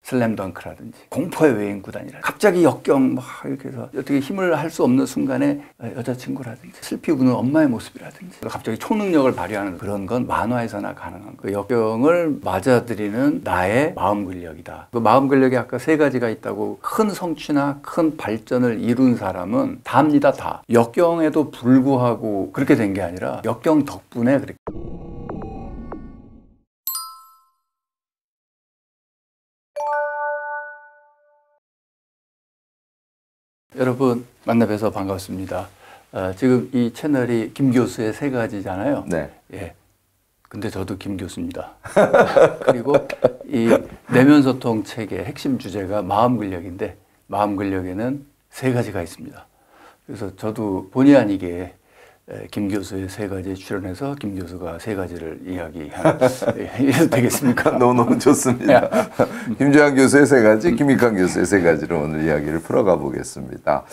슬램덩크라든지 공포의 외인 구단이라든지 갑자기 역경 막 이렇게 해서 어떻게 힘을 할 수 없는 순간에 여자친구라든지 슬피 우는 엄마의 모습이라든지 갑자기 초능력을 발휘하는 그런 건 만화에서나 가능한 그 역경을 맞아들이는 나의 마음 근력이다. 그 마음 근력이 아까 세 가지가 있다고 큰 성취나 큰 발전을 이룬 사람은 다입니다. 다. 역경에도 불구하고 그렇게 된 게 아니라 역경 덕분에 그렇게 여러분 만나 뵈서 반갑습니다. 지금 이 채널이 김 교수의 세 가지잖아요. 네. 예. 근데 저도 김 교수입니다. 그리고 이 내면소통 책의 핵심 주제가 마음 근력인데 마음 근력에는 세 가지가 있습니다. 그래서 저도 본의 아니게 김 교수의 세 가지에 출연해서 김 교수가 세 가지를 이야기해도 되겠습니까? 너무 좋습니다. 김주환 교수의 세 가지, 김익환 교수의 세 가지로 오늘 이야기를 풀어가 보겠습니다.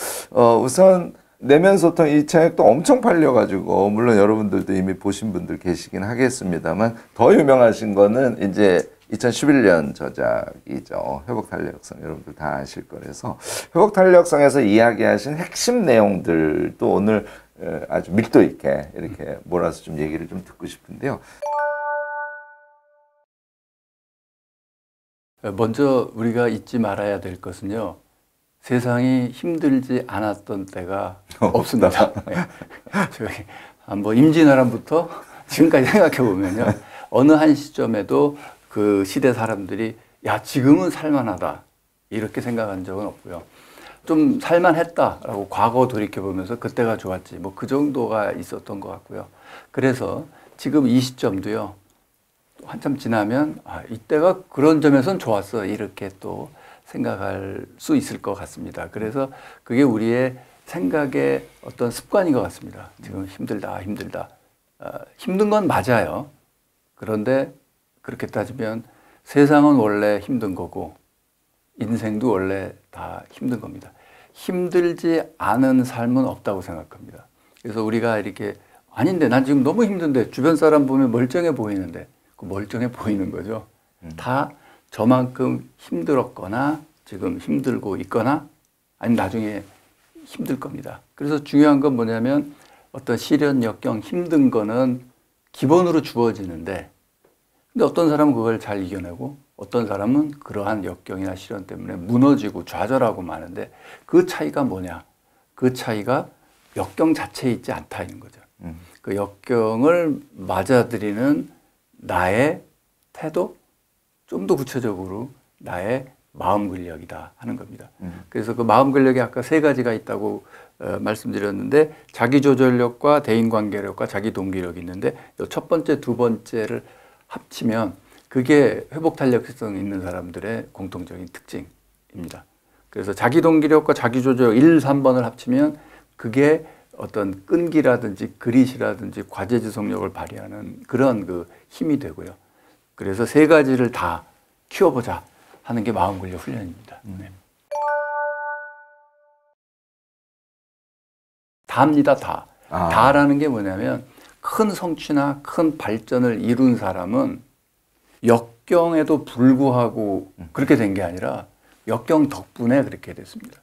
우선 내면소통 이 책도 엄청 팔려가지고 물론 여러분들도 이미 보신 분들 계시긴 하겠습니다만 더 유명하신 거는 이제 2011년 저작이죠. 회복탄력성 여러분들 다 아실 거라서 회복탄력성에서 이야기하신 핵심 내용들도 오늘 아주 밀도 있게 이렇게 몰아서 좀 얘기를 좀 듣고 싶은데요. 먼저 우리가 잊지 말아야 될 것은요. 세상이 힘들지 않았던 때가 없습니다. 저기 뭐 임진왜란부터 지금까지 생각해 보면요. 어느 한 시점에도 그 시대 사람들이 야 지금은 살만하다 이렇게 생각한 적은 없고요. 좀 살만했다라고 과거 돌이켜보면서 그때가 좋았지 뭐 그 정도가 있었던 것 같고요. 그래서 지금 이 시점도요. 한참 지나면 아, 이때가 그런 점에선 좋았어 이렇게 또 생각할 수 있을 것 같습니다. 그래서 그게 우리의 생각의 어떤 습관인 것 같습니다. 지금 힘들다 힘든 건 맞아요. 그런데 그렇게 따지면 세상은 원래 힘든 거고 인생도 원래 다 힘든 겁니다. 힘들지 않은 삶은 없다고 생각합니다. 그래서 우리가 이렇게 아닌데 난 지금 너무 힘든데 주변 사람 보면 멀쩡해 보이는데 그 멀쩡해 보이는 거죠. 다 저만큼 힘들었거나 지금 힘들고 있거나 아니면 나중에 힘들 겁니다. 그래서 중요한 건 뭐냐면 어떤 시련, 역경, 힘든 거는 기본으로 주어지는데 근데 어떤 사람은 그걸 잘 이겨내고 어떤 사람은 그러한 역경이나 시련 때문에 무너지고 좌절하고 마는데 그 차이가 뭐냐? 그 차이가 역경 자체에 있지 않다는 거죠. 그 역경을 맞아들이는 나의 태도, 좀 더 구체적으로 나의 마음 근력이다 하는 겁니다. 그래서 그 마음 근력이 아까 세 가지가 있다고 말씀드렸는데 자기조절력과 대인관계력과 자기동기력이 있는데 첫 번째, 두 번째를 합치면 그게 회복탄력성 있는 사람들의 공통적인 특징입니다. 그래서 자기동기력과 자기조절력 1, 3번을 합치면 그게 어떤 끈기라든지 그릿이라든지 과제지속력을 발휘하는 그런 그 힘이 되고요. 그래서 세 가지를 다 키워보자 하는 게 마음근력 훈련입니다. 네. 다입니다, 다. 다라는 게 뭐냐면 큰 성취나 큰 발전을 이룬 사람은 역경에도 불구하고 그렇게 된 게 아니라 역경 덕분에 그렇게 됐습니다.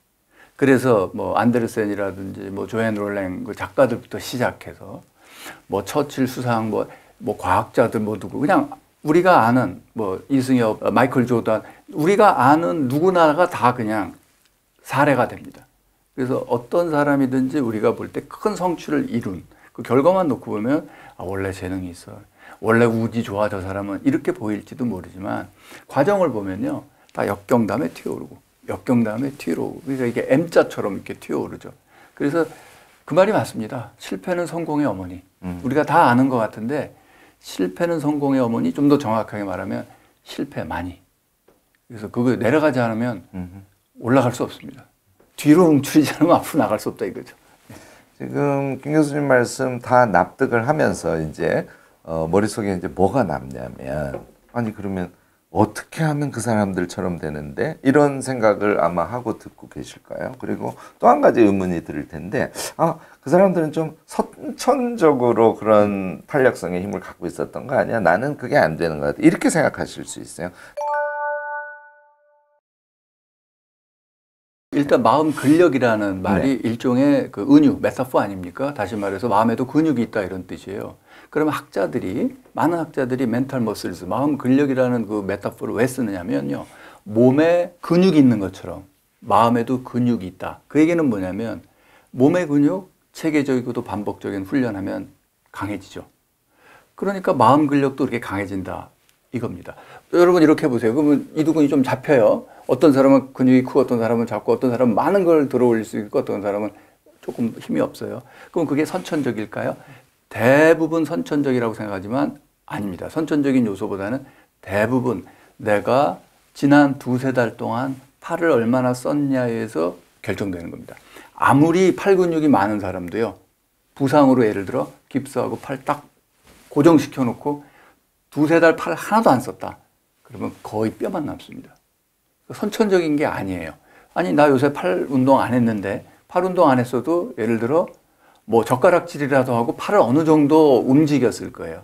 그래서 뭐 안데르센이라든지 뭐 조앤 롤랭 그 작가들부터 시작해서 뭐 처칠 수상 뭐 과학자들 뭐 누구 그냥 우리가 아는 뭐 이승엽, 마이클 조던 우리가 아는 누구나가 다 그냥 사례가 됩니다. 그래서 어떤 사람이든지 우리가 볼 때 큰 성취를 이룬 그 결과만 놓고 보면 아, 원래 재능이 있어. 원래 운이 좋아 저 사람은 이렇게 보일지도 모르지만 과정을 보면요. 다 역경 다음에 튀어오르고 역경 다음에 튀어오르고 그러니까 이게 M자처럼 이렇게 튀어오르죠. 그래서 그 말이 맞습니다. 실패는 성공의 어머니. 우리가 다 아는 것 같은데 실패는 성공의 어머니 좀 더 정확하게 말하면 실패 많이. 그래서 그거 내려가지 않으면 올라갈 수 없습니다. 뒤로 움츠리지 않으면 앞으로 나갈 수 없다 이거죠. 지금 김 교수님 말씀 다 납득을 하면서 이제 머릿속에 이제 뭐가 남냐면 아니 그러면 어떻게 하면 그 사람들처럼 되는데 이런 생각을 아마 하고 듣고 계실까요? 그리고 또 한 가지 의문이 들을 텐데 아, 그 사람들은 좀 선천적으로 그런 탄력성의 힘을 갖고 있었던 거 아니야? 나는 그게 안 되는 것 같아. 이렇게 생각하실 수 있어요. 일단 마음 근력이라는 말이 일종의 그 은유, 메타포 아닙니까? 다시 말해서 마음에도 근육이 있다 이런 뜻이에요. 그러면 많은 학자들이 멘탈 머슬스, 마음 근력이라는 그 메타포를 왜 쓰느냐면요. 몸에 근육이 있는 것처럼 마음에도 근육이 있다. 그 얘기는 뭐냐면 몸의 근육, 체계적이고도 반복적인 훈련하면 강해지죠. 그러니까 마음 근력도 이렇게 강해진다. 이겁니다. 여러분 이렇게 해보세요. 그러면 이두근이 좀 잡혀요. 어떤 사람은 근육이 크고 어떤 사람은 작고 어떤 사람은 많은 걸 들어올릴 수 있고 어떤 사람은 조금 힘이 없어요. 그럼 그게 선천적일까요? 대부분 선천적이라고 생각하지만 아닙니다. 선천적인 요소보다는 대부분 내가 지난 2-3달 동안 팔을 얼마나 썼냐에서 결정되는 겁니다. 아무리 팔 근육이 많은 사람도요. 부상으로 예를 들어 깁스하고 팔 딱 고정시켜 놓고 2-3달 팔 하나도 안 썼다. 그러면 거의 뼈만 남습니다. 선천적인 게 아니에요. 아니 나 요새 팔 운동 안 했는데 팔 운동 안 했어도 예를 들어 뭐 젓가락질이라도 하고 팔을 어느 정도 움직였을 거예요.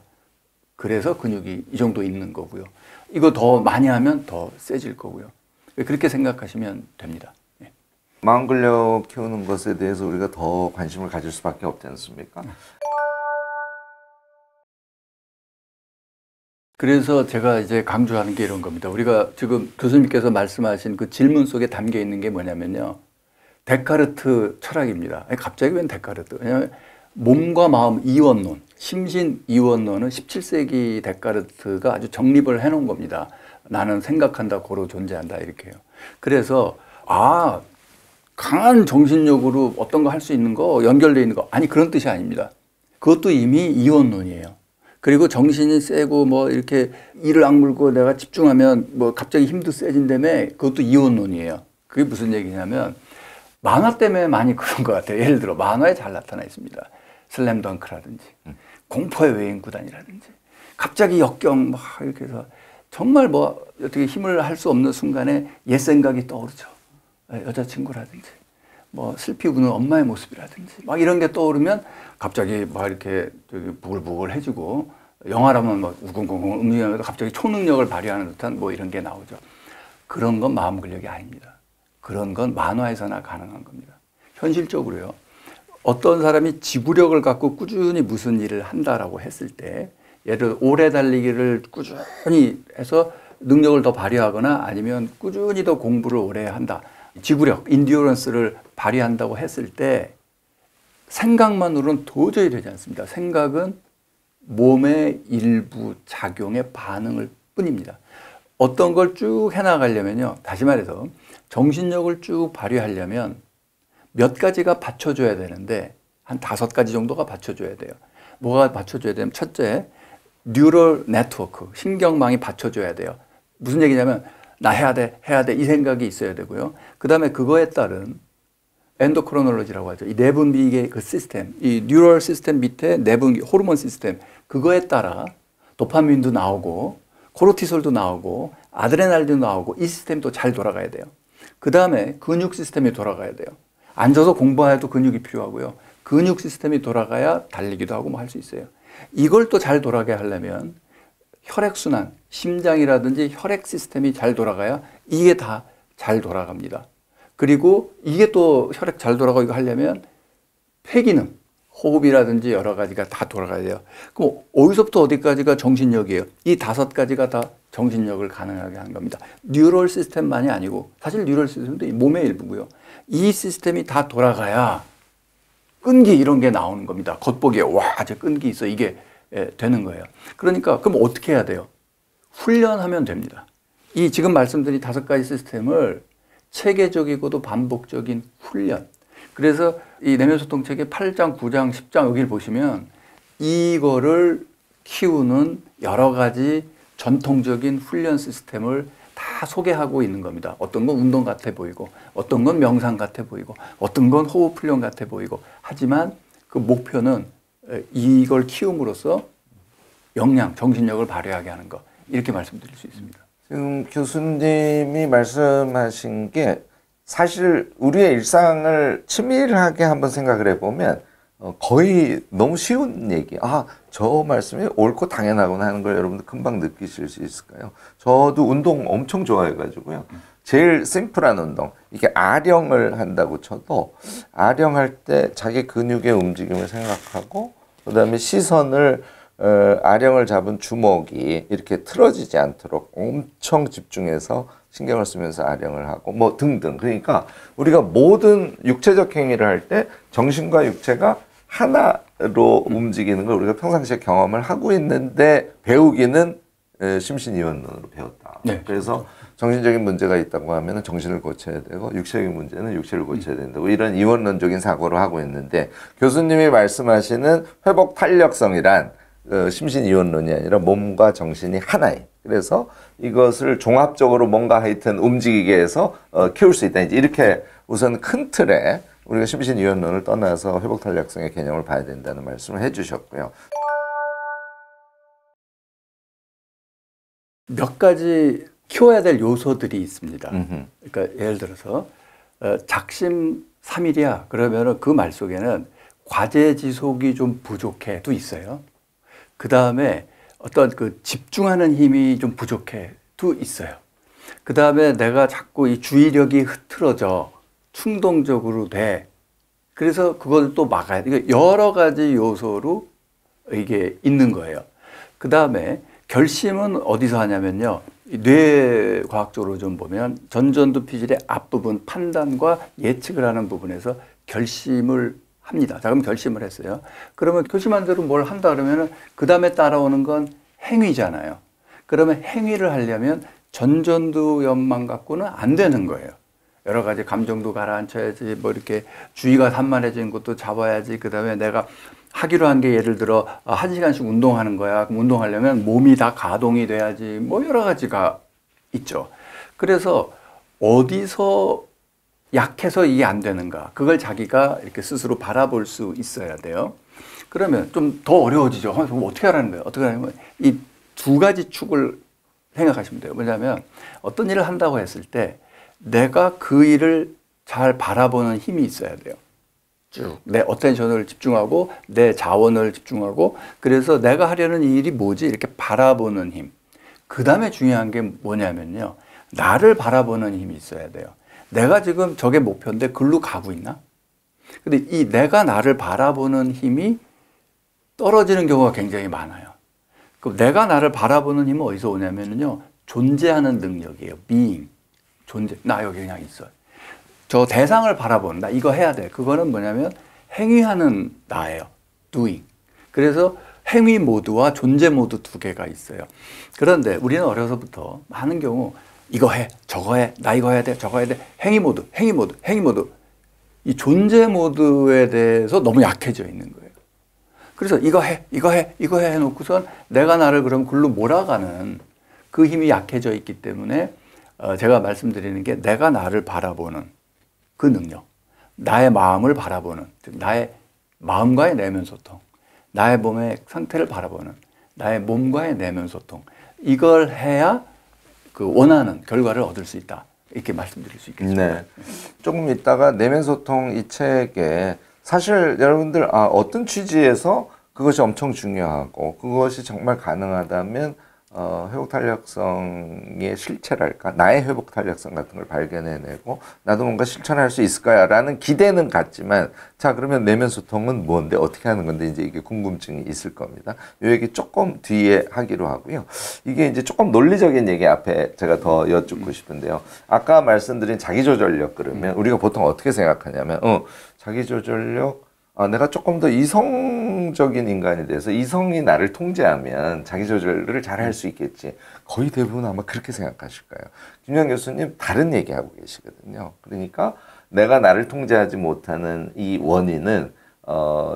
그래서 근육이 이 정도 있는 거고요. 이거 더 많이 하면 더 세질 거고요. 그렇게 생각하시면 됩니다. 예. 마음 근력 키우는 것에 대해서 우리가 더 관심을 가질 수밖에 없지 않습니까? 그래서 제가 이제 강조하는 게 이런 겁니다. 우리가 지금 교수님께서 말씀하신 그 질문 속에 담겨 있는 게 뭐냐면요. 데카르트 철학입니다. 갑자기 웬 데카르트? 왜냐하면 몸과 마음 이원론, 심신 이원론은 17세기 데카르트가 아주 정립을 해놓은 겁니다. 나는 생각한다, 고로 존재한다 이렇게요. 그래서 강한 정신력으로 어떤 거 할 수 있는 거, 연결되어 있는 거 아니 그런 뜻이 아닙니다. 그것도 이미 이원론이에요. 그리고 정신이 세고 뭐 이렇게 이를 악물고 내가 집중하면 뭐 갑자기 힘도 세진다며 그것도 이원론이에요. 그게 무슨 얘기냐면 만화 때문에 많이 그런 것 같아요. 예를 들어 만화에 잘 나타나 있습니다. 슬램덩크라든지 공포의 외인구단이라든지 갑자기 역경 막 이렇게 해서 정말 뭐 어떻게 힘을 할 수 없는 순간에 옛 생각이 떠오르죠. 여자친구라든지 뭐 슬피 우는 엄마의 모습이라든지 막 이런 게 떠오르면 갑자기 막 이렇게 부글부글해지고 영화라면 막 우궁궁궁 움직이면서 갑자기 초능력을 발휘하는 듯한 뭐 이런 게 나오죠. 그런 건 마음 근력이 아닙니다. 그런 건 만화에서나 가능한 겁니다. 현실적으로요. 어떤 사람이 지구력을 갖고 꾸준히 무슨 일을 한다라고 했을 때 예를 들어 오래 달리기를 꾸준히 해서 능력을 더 발휘하거나 아니면 꾸준히 더 공부를 오래 한다. 지구력, 인디오런스를 발휘한다고 했을 때 생각만으로는 도저히 되지 않습니다. 생각은 몸의 일부 작용의 반응을 뿐입니다. 어떤 걸 쭉 해나가려면요. 다시 말해서 정신력을 쭉 발휘하려면 몇 가지가 받쳐줘야 되는데 한 5가지 정도가 받쳐줘야 돼요. 뭐가 받쳐줘야 되냐면 첫째, 뉴럴 네트워크, 신경망이 받쳐줘야 돼요. 무슨 얘기냐면 나 해야 돼 이 생각이 있어야 되고요. 그 다음에 그거에 따른 엔도크로놀로지라고 하죠. 이 내분비계 그 시스템, 이 뉴럴 시스템 밑에 내분비 호르몬 시스템 그거에 따라 도파민도 나오고 코르티솔도 나오고 아드레날린도 나오고 이 시스템도 잘 돌아가야 돼요. 그 다음에 근육 시스템이 돌아가야 돼요. 앉아서 공부해도 근육이 필요하고요. 근육 시스템이 돌아가야 달리기도 하고 뭐 할 수 있어요. 이걸 또 잘 돌아가게 하려면 혈액순환, 심장이라든지 혈액 시스템이 잘 돌아가야 이게 다 잘 돌아갑니다. 그리고 이게 또 혈액 잘 돌아가고 이거 하려면 폐기능, 호흡이라든지 여러 가지가 다 돌아가야 돼요. 그럼 어디서부터 어디까지가 정신력이에요? 이 5가지가 다 정신력을 가능하게 하는 겁니다. 뉴럴 시스템만이 아니고 사실 뉴럴 시스템도 몸의 일부고요. 이 시스템이 다 돌아가야 끈기 이런 게 나오는 겁니다. 겉보기에 와, 저 끈기 있어 이게 되는 거예요. 그러니까 그럼 어떻게 해야 돼요? 훈련하면 됩니다. 이 지금 말씀드린 5가지 시스템을 체계적이고도 반복적인 훈련. 그래서 이 내면소통책의 8장, 9장, 10장 여기를 보시면 이거를 키우는 여러 가지 전통적인 훈련 시스템을 다 소개하고 있는 겁니다. 어떤 건 운동 같아 보이고 어떤 건 명상 같아 보이고 어떤 건 호흡 훈련 같아 보이고 하지만 그 목표는 이걸 키움으로써 역량, 정신력을 발휘하게 하는 것 이렇게 말씀드릴 수 있습니다. 지금 교수님이 말씀하신 게 사실 우리의 일상을 치밀하게 한번 생각을 해보면 거의 너무 쉬운 얘기. 저 말씀이 옳고 당연하구나 하는 걸 여러분들 금방 느끼실 수 있을까요? 저도 운동 엄청 좋아해가지고요. 제일 심플한 운동, 이게 아령을 한다고 쳐도 아령할 때 자기 근육의 움직임을 생각하고 그다음에 시선을 아령을 잡은 주먹이 이렇게 틀어지지 않도록 엄청 집중해서 신경을 쓰면서 아령을 하고 뭐 등등. 그러니까 우리가 모든 육체적 행위를 할 때 정신과 육체가 하나로 움직이는 걸 우리가 평상시에 경험을 하고 있는데 배우기는 심신이원론으로 배웠다. 네. 그래서 정신적인 문제가 있다고 하면 정신을 고쳐야 되고 육체적인 문제는 육체를 고쳐야 된다고 이런 이원론적인 사고를 하고 있는데 교수님이 말씀하시는 회복 탄력성이란 심신이원론이 아니라 몸과 정신이 하나예요. 그래서 이것을 종합적으로 뭔가 하여튼 움직이게 해서 키울 수 있다. 이제 이렇게 우선 큰 틀에 우리가 심신이원론을 떠나서 회복 탄력성의 개념을 봐야 된다는 말씀을 해주셨고요. 몇 가지 키워야 될 요소들이 있습니다. 그러니까 예를 들어서 작심 삼일이야 그러면은 그 말 속에는 과제 지속이 좀 부족해도 있어요. 그 다음에 어떤 그 집중하는 힘이 좀 부족해도 있어요. 그 다음에 내가 자꾸 이 주의력이 흐트러져 충동적으로 돼. 그래서 그걸 또 막아야 돼. 여러 가지 요소로 이게 있는 거예요. 그 다음에 결심은 어디서 하냐면요. 뇌과학적으로 좀 보면 전전두피질의 앞부분 판단과 예측을 하는 부분에서 결심을 합니다. 자, 그럼 결심을 했어요. 그러면 결심한 대로 뭘 한다 그러면은 그 다음에 따라오는 건 행위잖아요. 그러면 행위를 하려면 전전두엽만 갖고는 안 되는 거예요. 여러 가지 감정도 가라앉혀야지, 뭐 이렇게 주의가 산만해진 것도 잡아야지. 그 다음에 내가 하기로 한 게 예를 들어 1시간씩 운동하는 거야. 그럼 운동하려면 몸이 다 가동이 돼야지. 뭐 여러 가지가 있죠. 그래서 어디서 약해서 이게 안 되는가. 그걸 자기가 이렇게 스스로 바라볼 수 있어야 돼요. 그러면 좀 더 어려워지죠. 그럼 어떻게 하라는 거예요? 어떻게 하냐면 이 두 가지 축을 생각하시면 돼요. 뭐냐면 어떤 일을 한다고 했을 때 내가 그 일을 잘 바라보는 힘이 있어야 돼요. 쭉 내 어텐션을 집중하고 내 자원을 집중하고 그래서 내가 하려는 이 일이 뭐지 이렇게 바라보는 힘. 그 다음에 중요한 게 뭐냐면요. 나를 바라보는 힘이 있어야 돼요. 내가 지금 저게 목표인데 글로 가고 있나? 근데 이 내가 나를 바라보는 힘이 떨어지는 경우가 굉장히 많아요. 그럼 내가 나를 바라보는 힘은 어디서 오냐면요. 존재하는 능력이에요. being. 존재. 나 여기 그냥 있어. 저 대상을 바라보는 나 이거 해야 돼. 그거는 뭐냐면 행위하는 나예요. doing. 그래서 행위 모드와 존재 모드 두 개가 있어요. 그런데 우리는 어려서부터 많은 경우 이거 해, 저거 해, 나 이거 해야 돼, 저거 해야 돼. 행위 모드, 행위 모드, 행위 모드. 이 존재 모드에 대해서 너무 약해져 있는 거예요. 그래서 이거 해, 이거 해, 이거 해 해놓고선 내가 나를 그럼 글로 몰아가는 그 힘이 약해져 있기 때문에 제가 말씀드리는 게 내가 나를 바라보는 그 능력, 나의 마음을 바라보는, 즉 나의 마음과의 내면 소통, 나의 몸의 상태를 바라보는, 나의 몸과의 내면 소통. 이걸 해야 그 원하는 결과를 얻을 수 있다. 이렇게 말씀드릴 수 있겠습니다. 네. 조금 있다가 내면 소통 이 책에 사실 여러분들 어떤 취지에서 그것이 엄청 중요하고 그것이 정말 가능하다면 회복 탄력성의 실체랄까 나의 회복 탄력성 같은 걸 발견해내고 나도 뭔가 실천할 수 있을 거야 라는 기대는 갖지만 자 그러면 내면 소통은 뭔데 어떻게 하는 건데 이제 이게 궁금증이 있을 겁니다. 이 얘기 조금 뒤에 하기로 하고요. 이게 이제 조금 논리적인 얘기 앞에 제가 더 여쭙고 싶은데요. 아까 말씀드린 자기조절력 그러면 우리가 보통 어떻게 생각하냐면 자기조절력 내가 조금 더 이성적인 인간이 돼서 이성이 나를 통제하면 자기조절을 잘 할 수 있겠지. 거의 대부분 아마 그렇게 생각하실 거예요. 김유한 교수님 다른 얘기하고 계시거든요. 그러니까 내가 나를 통제하지 못하는 이 원인은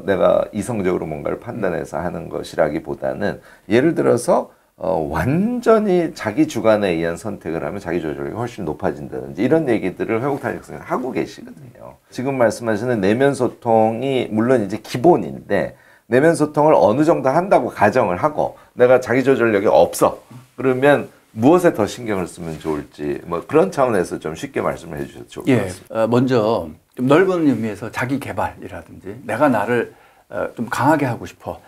내가 이성적으로 뭔가를 판단해서 하는 것이라기보다는 예를 들어서 완전히 자기 주관에 의한 선택을 하면 자기 조절력이 훨씬 높아진다든지 이런 얘기들을 회복 탄력성에서 하고 계시거든요. 지금 말씀하시는 내면 소통이 물론 이제 기본인데 내면 소통을 어느 정도 한다고 가정을 하고 내가 자기 조절력이 없어. 그러면 무엇에 더 신경을 쓰면 좋을지 뭐 그런 차원에서 좀 쉽게 말씀을 해주셔도 좋을 것 같습니다. 먼저 좀 넓은 의미에서 자기 개발이라든지 내가 나를 좀 강하게 하고 싶어.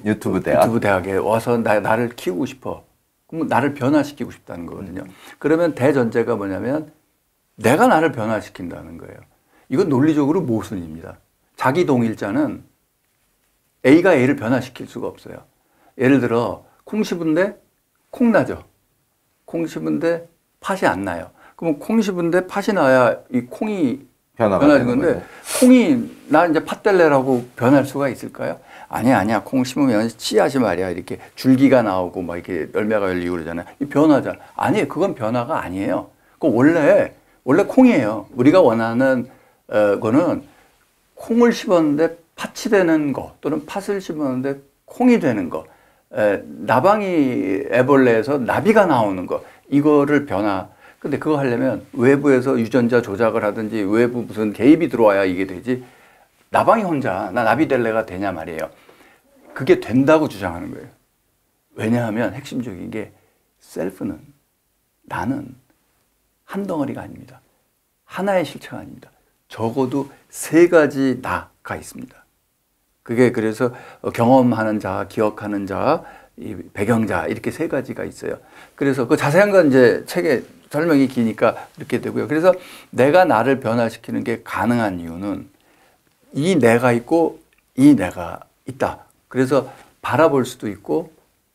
유튜브 대학에 와서 나를 키우고 싶어. 그럼 나를 변화시키고 싶다는 거거든요. 그러면 대전제가 뭐냐면 내가 나를 변화시킨다는 거예요. 이건 논리적으로 모순입니다. 자기 동일자는 A가 A를 변화시킬 수가 없어요. 예를 들어 콩 씹은데 콩 나죠. 콩 씹은데 팥이 안 나요. 그럼 콩 씹은데 팥이 나야 이 콩이 변화하는 건데 콩이 나 이제 팥 될래라고 변할 수가 있을까요? 아니야. 콩 심으면 씨앗이 말이야 이렇게 줄기가 나오고 막 이렇게 열매가 열리고 그러잖아요. 이 변화잖아. 아니에요. 그건 변화가 아니에요. 그 원래 콩이에요. 우리가 원하는 거는 콩을 심었는데 팥이 되는 거 또는 팥을 심었는데 콩이 되는 거. 나방이 애벌레에서 나비가 나오는 거. 이거를 변화. 근데 그거 하려면 외부에서 유전자 조작을 하든지 외부 무슨 개입이 들어와야 이게 되지. 나방이 혼자 나 나비 될래가 되냐 말이에요. 그게 된다고 주장하는 거예요. 왜냐하면 핵심적인 게 셀프는 나는 한 덩어리가 아닙니다. 하나의 실체가 아닙니다. 적어도 세 가지 나가 있습니다. 그게 그래서 경험하는 자, 기억하는 자, 이 배경자 이렇게 세 가지가 있어요. 그래서 그 자세한 건 이제 책에 설명이 기니까 이렇게 되고요. 그래서 내가 나를 변화시키는 게 가능한 이유는 이 내가 있고 이 내가 있다. 그래서 바라볼 수도 있고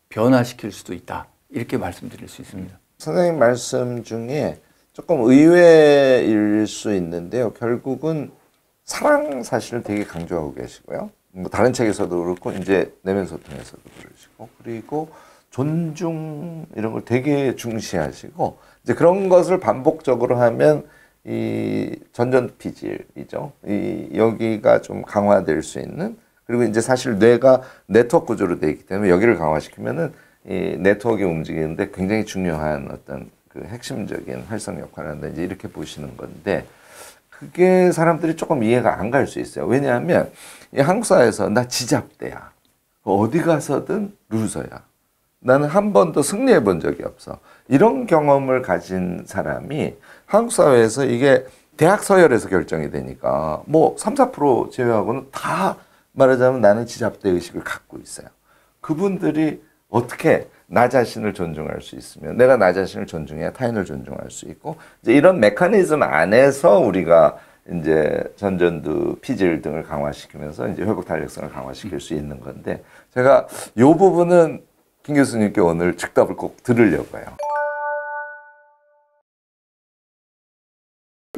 변화시킬 수도 있다. 이렇게 말씀드릴 수 있습니다. 선생님 말씀 중에 조금 의외일 수 있는데요. 결국은 사랑 사실을 되게 강조하고 계시고요. 뭐 다른 책에서도 그렇고 이제 내면 소통에서도 그러시고 그리고 존중 이런 걸 되게 중시하시고 이제 그런 것을 반복적으로 하면 이 전전피질이죠. 이 여기가 좀 강화될 수 있는 그리고 이제 사실 뇌가 네트워크 구조로 되어 있기 때문에 여기를 강화시키면은 이 네트워크가 움직이는데 굉장히 중요한 어떤 그 핵심적인 활성 역할을 한다. 이제 이렇게 보시는 건데 그게 사람들이 조금 이해가 안 갈 수 있어요. 왜냐하면 이 한국 사회에서 나 지잡대야. 어디 가서든 루저야. 나는 한 번도 승리해 본 적이 없어. 이런 경험을 가진 사람이 한국 사회에서 이게 대학 서열에서 결정이 되니까 뭐 3, 4% 제외하고는 다 말하자면 나는 지잡대 의식을 갖고 있어요. 그분들이 어떻게 나 자신을 존중할 수 있으면 내가 나 자신을 존중해야 타인을 존중할 수 있고 이제 이런 메커니즘 안에서 우리가 이제 전전두 피질 등을 강화시키면서 이제 회복 탄력성을 강화시킬 수 있는 건데 제가 이 부분은 김 교수님께 오늘 즉답을 꼭 들으려고요.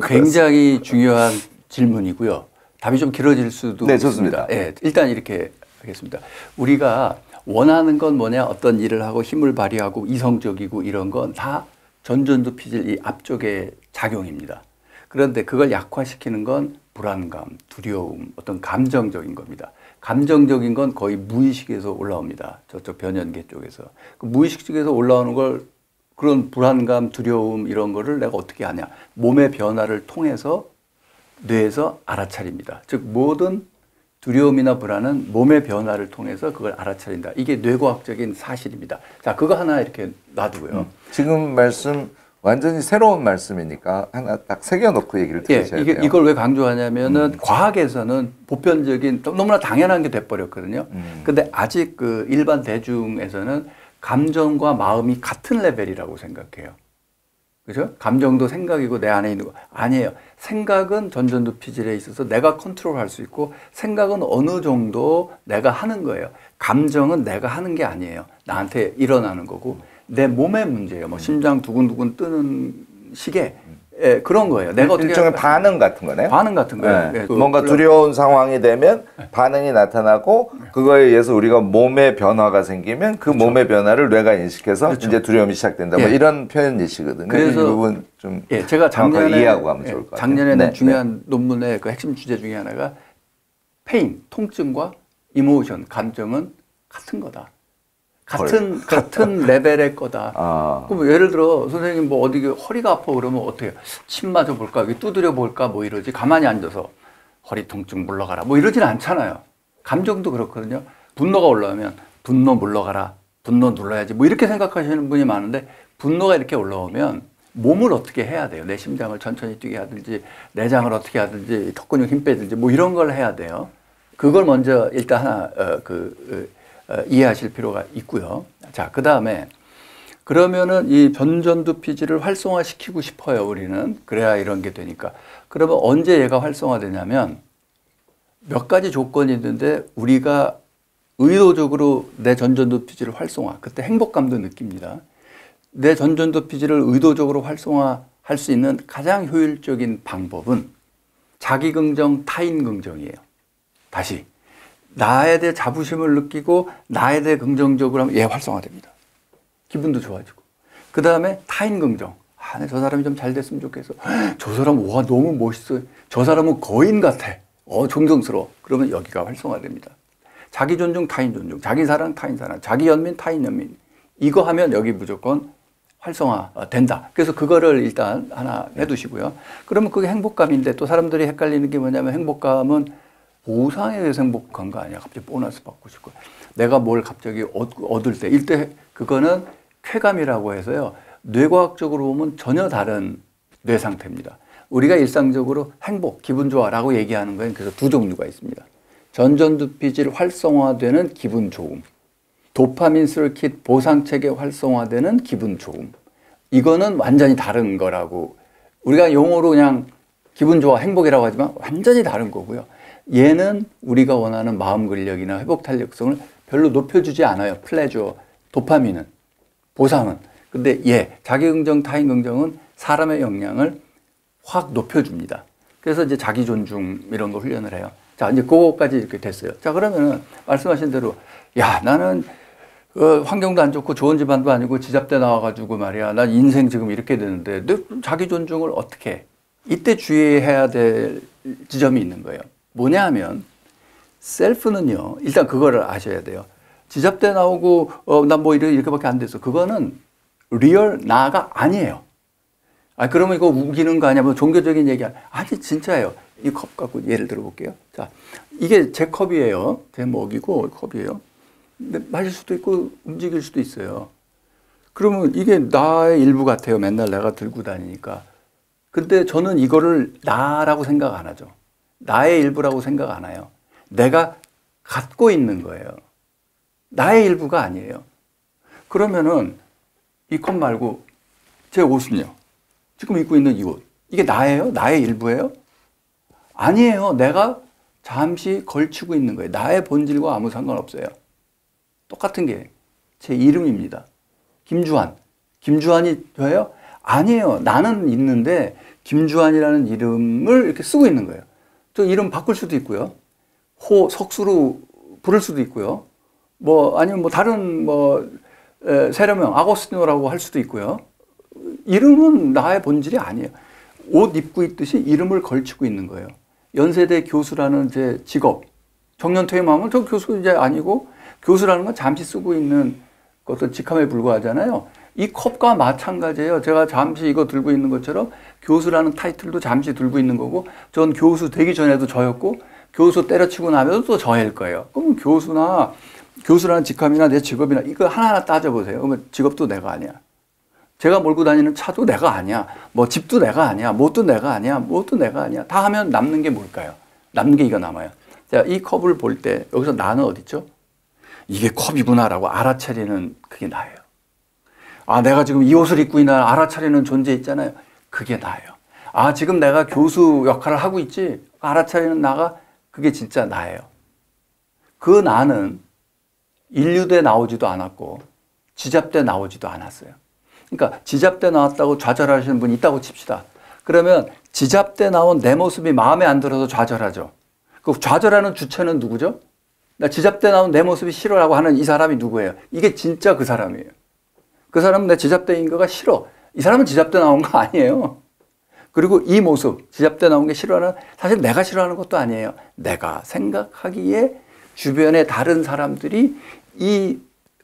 굉장히 중요한 질문이고요. 답이 좀 길어질 수도 네, 있습니다. 좋습니다. 네, 일단 이렇게 하겠습니다. 우리가 원하는 건 뭐냐, 어떤 일을 하고 힘을 발휘하고 이성적이고 이런 건 다 전전두 피질 이 앞쪽의 작용입니다. 그런데 그걸 약화시키는 건 불안감, 두려움, 어떤 감정적인 겁니다. 감정적인 건 거의 무의식에서 올라옵니다. 저쪽 변연계 쪽에서. 그 무의식 쪽에서 올라오는 걸 그런 불안감, 두려움 이런 거를 내가 어떻게 하냐. 몸의 변화를 통해서 뇌에서 알아차립니다. 즉 모든 두려움이나 불안은 몸의 변화를 통해서 그걸 알아차린다. 이게 뇌과학적인 사실입니다. 자, 그거 하나 이렇게 놔두고요. 지금 말씀 완전히 새로운 말씀이니까 하나 딱 새겨놓고 얘기를 들으셔야 돼요. 이걸 왜 강조하냐면은 과학에서는 보편적인 너무나 당연한 게 돼버렸거든요. 근데 아직 그 일반 대중에서는 감정과 마음이 같은 레벨이라고 생각해요. 그죠? 감정도 생각이고 내 안에 있는 거 아니에요. 생각은 전전두 피질에 있어서 내가 컨트롤할 수 있고 생각은 어느 정도 내가 하는 거예요. 감정은 내가 하는 게 아니에요. 나한테 일어나는 거고 내 몸의 문제예요. 뭐 심장 두근두근 뜨는 시계 그런 거예요. 내가 어떻게 일종의 반응 같은 거네요. 반응 같은 거예요. 네. 뭔가 두려운 상황이 되면 반응이 나타나고 그거에 의해서 우리가 몸의 변화가 생기면 그 그렇죠. 몸의 변화를 뇌가 인식해서 그렇죠. 이제 두려움이 시작된다. 뭐 이런 표현이시거든요. 그래서 이 부분 좀 제가 작년에 이해하고 가면 좋을 것 같아요. 작년에는 중요한 논문의 그 핵심 주제 중에 하나가 페인, 통증과 이모션, 감정은 같은 거다. 같은 레벨의 거다. 그럼 예를 들어 선생님 뭐 어디 허리가 아파 그러면 어떻게 해요? 침 맞아 볼까? 여기 두드려 볼까? 뭐 이러지. 가만히 앉아서 허리 통증 물러가라. 뭐 이러진 않잖아요. 감정도 그렇거든요. 분노가 올라오면 분노 물러가라. 분노 눌러야지. 뭐 이렇게 생각하시는 분이 많은데 분노가 이렇게 올라오면 몸을 어떻게 해야 돼요? 내 심장을 천천히 뛰게 하든지 내장을 어떻게 하든지 턱근육 힘 빼든지 뭐 이런 걸 해야 돼요. 그걸 먼저 일단 하나 이해하실 필요가 있고요. 자, 그 다음에 그러면은 이 전전두피질을 활성화시키고 싶어요, 우리는. 그래야 이런 게 되니까. 그러면 언제 얘가 활성화되냐면 몇 가지 조건이 있는데 우리가 의도적으로 내 전전두피질을 활성화, 그때 행복감도 느낍니다. 내 전전두피질을 의도적으로 활성화할 수 있는 가장 효율적인 방법은 자기 긍정, 타인 긍정이에요. 다시 나에 대해 자부심을 느끼고 나에 대해 긍정적으로 하면 얘 활성화됩니다. 기분도 좋아지고. 그 다음에 타인 긍정. 아, 저 사람이 좀 잘 됐으면 좋겠어. 저 사람 와 너무 멋있어. 저 사람은 거인 같아. 존경스러워. 그러면 여기가 활성화됩니다. 자기 존중, 타인 존중. 자기 사랑, 타인 사랑. 자기 연민, 타인 연민. 이거 하면 여기 무조건 활성화 된다. 그래서 그거를 일단 하나 해두시고요. 그러면 그게 행복감인데 또 사람들이 헷갈리는 게 뭐냐면 행복감은 보상에 대해서 행복한 거 아니야. 갑자기 보너스 받고 싶고. 내가 뭘 갑자기 얻을 때. 이때 그거는 쾌감이라고 해서요. 뇌과학적으로 보면 전혀 다른 뇌 상태입니다. 우리가 일상적으로 행복, 기분 좋아라고 얘기하는 거는 그래서 두 종류가 있습니다. 전전두피질 활성화되는 기분 좋음. 도파민 서킷 보상체계 활성화되는 기분 좋음. 이거는 완전히 다른 거라고. 우리가 용어로 그냥 기분 좋아, 행복이라고 하지만 완전히 다른 거고요. 얘는 우리가 원하는 마음 근력이나 회복 탄력성을 별로 높여주지 않아요. 플레저, 도파민은, 보상은. 근데 자기 긍정, 타인 긍정은 사람의 역량을 확 높여줍니다. 그래서 이제 자기 존중 이런 거 훈련을 해요. 자, 이제 그거까지 이렇게 됐어요. 자, 그러면은 말씀하신 대로, 야, 나는 환경도 안 좋고 좋은 집안도 아니고 지잡대 나와가지고 말이야. 난 인생 지금 이렇게 되는데, 너 자기 존중을 어떻게 해? 이때 주의해야 될 지점이 있는 거예요. 뭐냐 하면, 셀프는요, 일단 그거를 아셔야 돼요. 지잡대 나오고, 난 뭐 이렇게밖에 안 됐어. 그거는 리얼 나가 아니에요. 그러면 이거 우기는 거 아니야? 뭐 종교적인 얘기 아니, 진짜예요. 이 컵 갖고 예를 들어 볼게요. 자, 이게 제 컵이에요. 제 먹이고 컵이에요. 근데 마실 수도 있고 움직일 수도 있어요. 그러면 이게 나의 일부 같아요. 맨날 내가 들고 다니니까. 근데 저는 이거를 나라고 생각 안 하죠. 나의 일부라고 생각 안 해요. 내가 갖고 있는 거예요. 나의 일부가 아니에요. 그러면은 이 컵 말고 제 옷은요. 지금 입고 있는 이 옷. 이게 나예요? 나의 일부예요? 아니에요. 내가 잠시 걸치고 있는 거예요. 나의 본질과 아무 상관없어요. 똑같은 게 제 이름입니다. 김주환. 김주환이 저예요? 아니에요. 나는 있는데 김주환이라는 이름을 이렇게 쓰고 있는 거예요. 저 이름 바꿀 수도 있고요. 석수로 부를 수도 있고요. 아니면 다른 세례명 아고스티노라고 할 수도 있고요. 이름은 나의 본질이 아니에요. 옷 입고 있듯이 이름을 걸치고 있는 거예요. 연세대 교수라는 제 직업, 정년 퇴임하면 저 교수 이제 아니고 교수라는 건 잠시 쓰고 있는 어떤 직함에 불과하잖아요. 이 컵과 마찬가지예요. 제가 잠시 이거 들고 있는 것처럼 교수라는 타이틀도 잠시 들고 있는 거고, 전 교수 되기 전에도 저였고, 교수 때려치고 나면 또 저일 거예요. 그럼 교수라는 직함이나 내 직업이나 이거 하나하나 따져보세요. 그러면 직업도 내가 아니야. 제가 몰고 다니는 차도 내가 아니야. 집도 내가 아니야. 뭣도 내가 아니야. 뭣도 내가 아니야. 다 하면 남는 게 뭘까요? 남는 게 이거 남아요. 자, 이 컵을 볼 때 여기서 나는 어디 있죠? 이게 컵이구나라고 알아차리는 그게 나예요. 내가 지금 이 옷을 입고 있나 알아차리는 존재 있잖아요. 그게 나예요. 지금 내가 교수 역할을 하고 있지? 알아차리는 나가 그게 진짜 나예요. 그 나는 인류대 나오지도 않았고 지잡대 나오지도 않았어요. 그러니까 지잡대 나왔다고 좌절하시는 분이 있다고 칩시다. 그러면 지잡대 나온 내 모습이 마음에 안 들어서 좌절하죠. 그 좌절하는 주체는 누구죠? 나 지잡대 나온 내 모습이 싫어라고 하는 이 사람이 누구예요? 이게 진짜 그 사람이에요. 그 사람은 내 지잡대인 거가 싫어. 이 사람은 지잡대 나온 거 아니에요. 그리고 이 모습, 지잡대 나온 게 싫어하는, 사실 내가 싫어하는 것도 아니에요. 내가 생각하기에 주변의 다른 사람들이 이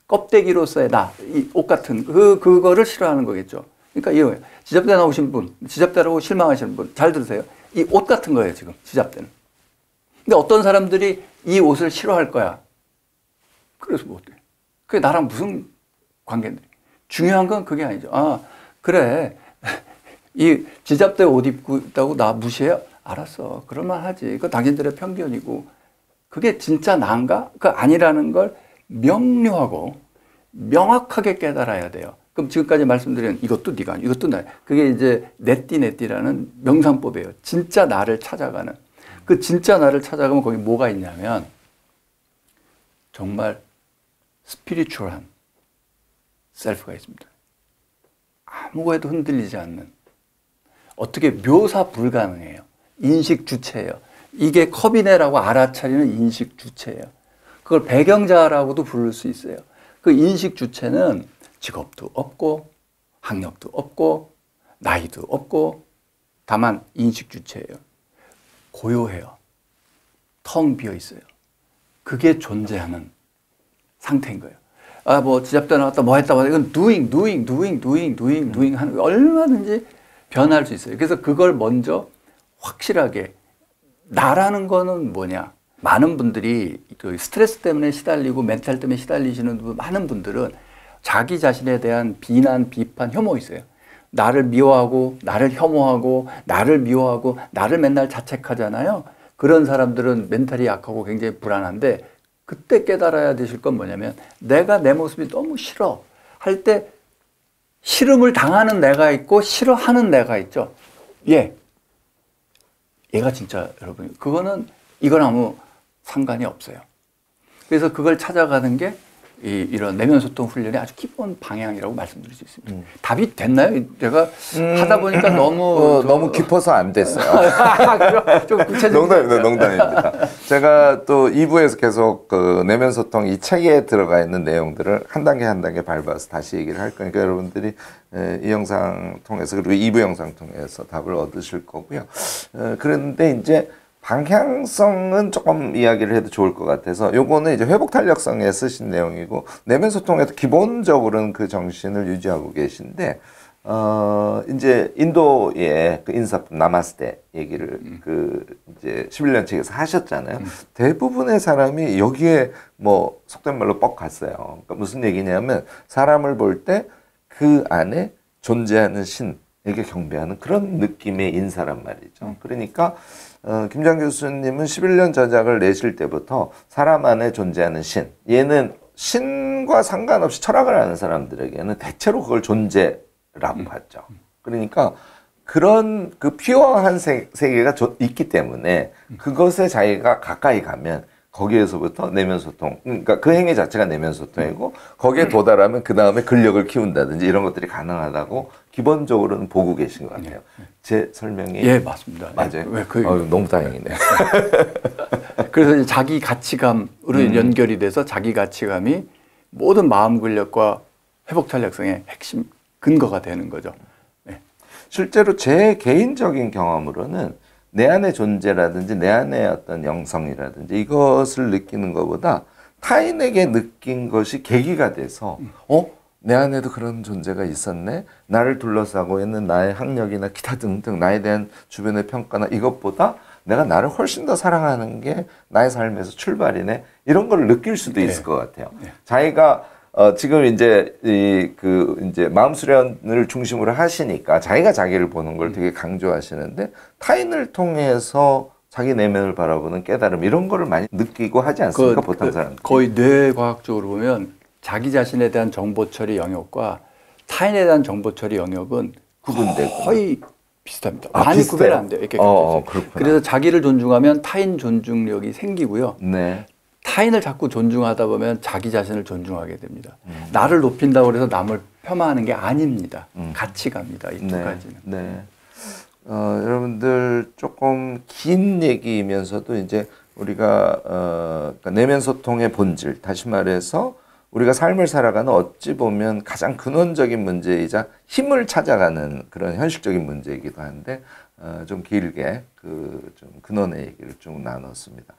껍데기로서의 이 옷 같은 그거를 싫어하는 거겠죠. 그러니까 이거예요. 지잡대 나오신 분, 지잡대라고 실망하시는 분, 잘 들으세요. 이 옷 같은 거예요, 지금 지잡대는. 근데 어떤 사람들이 이 옷을 싫어할 거야. 그래서 뭐 어때? 그게 나랑 무슨 관계인데? 중요한 건 그게 아니죠. 그래. 이 지잡대 옷 입고 있다고 나 무시해요? 알았어. 그럴만 하지. 그거 당신들의 편견이고. 그게 진짜 나인가? 그거 아니라는 걸 명료하고 명확하게 깨달아야 돼요. 그럼 지금까지 말씀드린 이것도 네가 아니야, 이것도 나야. 그게 이제 네띠라는 명상법이에요. 진짜 나를 찾아가는. 그 진짜 나를 찾아가면 거기 뭐가 있냐면 정말 스피리추얼한 셀프가 있습니다. 아무거에도 흔들리지 않는. 어떻게 묘사 불가능해요. 인식 주체예요. 이게 컵이네라고 알아차리는 인식 주체예요. 그걸 배경자라고도 부를 수 있어요. 그 인식 주체는 직업도 없고 학력도 없고 나이도 없고 다만 인식 주체예요. 고요해요. 텅 비어 있어요. 그게 존재하는 상태인 거예요. 아, 뭐 지잡대 나왔다 뭐 했다 이건 doing 하는 거 얼마든지 변할 수 있어요. 그래서 그걸 먼저 확실하게 나라는 거는 뭐냐. 많은 분들이 그 스트레스 때문에 시달리고 멘탈 때문에 시달리시는 많은 분들은 자기 자신에 대한 비난, 비판, 혐오 있어요. 나를 미워하고 나를 혐오하고 나를 미워하고 나를 맨날 자책하잖아요. 그런 사람들은 멘탈이 약하고 굉장히 불안한데 그때 깨달아야 되실 건 뭐냐면 내가 내 모습이 너무 싫어 할 때 싫음을 당하는 내가 있고 싫어하는 내가 있죠. 얘가 진짜 여러분 그거는 이건 아무 상관이 없어요. 그래서 그걸 찾아가는 게 이런 내면 소통 훈련의 아주 기본 방향이라고 말씀드릴 수 있습니다. 답이 됐나요? 제가 하다 보니까 너무 깊어서 안 됐어요. 좀 구체적인 농담입니다. 제가 또 2부에서 계속 그 내면 소통 이 책에 들어가 있는 내용들을 한 단계 한 단계 밟아서 다시 얘기를 할 거니까 여러분들이 이 영상 통해서 그리고 2부 영상 통해서 답을 얻으실 거고요. 그런데 이제 방향성은 조금 이야기를 해도 좋을 것 같아서 요거는 이제 회복 탄력성에 쓰신 내용이고 내면 소통에서 기본적으로는 그 정신을 유지하고 계신데 이제 인도의 그 인사법 나마스테 얘기를 그 이제 11년 책에서 하셨잖아요. 대부분의 사람이 여기에 뭐 속된 말로 뻑 갔어요. 그러니까 무슨 얘기냐면 사람을 볼 때 그 안에 존재하는 신에게 경배하는 그런 느낌의 인사란 말이죠. 그러니까 김장 교수님은 11년 전작을 내실 때부터 사람 안에 존재하는 신, 얘는 신과 상관없이 철학을 하는 사람들에게는 대체로 그걸 존재라고 하죠. 그러니까 그런 그 퓨어한 세계가 있기 때문에 그것에 자기가 가까이 가면 거기에서부터 내면 소통, 그러니까 그 행위 자체가 내면 소통이고 거기에 도달하면 그 다음에 근력을 키운다든지 이런 것들이 가능하다고 기본적으로는 보고 계신 것 같아요. 제 설명이 예, 맞습니다. 맞아요. 너무 다행이네요. 그래서 이제 자기 가치감으로 연결이 돼서 자기 가치감이 모든 마음 근력과 회복 탄력성의 핵심 근거가 되는 거죠. 네. 실제로 제 개인적인 경험으로는 내 안의 존재라든지 내 안의 어떤 영성이라든지 이것을 느끼는 것보다 타인에게 느낀 것이 계기가 돼서 내 안에도 그런 존재가 있었네. 나를 둘러싸고 있는 나의 학력이나 기타 등등 나에 대한 주변의 평가나 이것보다 내가 나를 훨씬 더 사랑하는 게 나의 삶에서 출발이네. 이런 걸 느낄 수도 있을 것 같아요. 자기가 지금 이제 이제 마음 수련을 중심으로 하시니까 자기가 자기를 보는 걸 되게 강조하시는데 타인을 통해서 자기 내면을 바라보는 깨달음 이런 거를 많이 느끼고 하지 않습니까? 보통 사람들. 거의 뇌과학적으로 보면 자기 자신에 대한 정보 처리 영역과 타인에 대한 정보 처리 영역은 구분되고 거의 비슷합니다. 많이 구별 안 돼요. 이렇게 그래서 자기를 존중하면 타인 존중력이 생기고요. 네. 타인을 자꾸 존중하다 보면 자기 자신을 존중하게 됩니다. 나를 높인다고 해서 남을 폐마하는 게 아닙니다. 가치가입니다. 이 두 가지는. 네. 여러분들 조금 긴 얘기이면서도 이제 우리가 그러니까 내면 소통의 본질, 다시 말해서 우리가 삶을 살아가는 어찌 보면 가장 근원적인 문제이자 힘을 찾아가는 그런 현실적인 문제이기도 한데 좀 길게 좀 근원의 얘기를 좀 나눴습니다.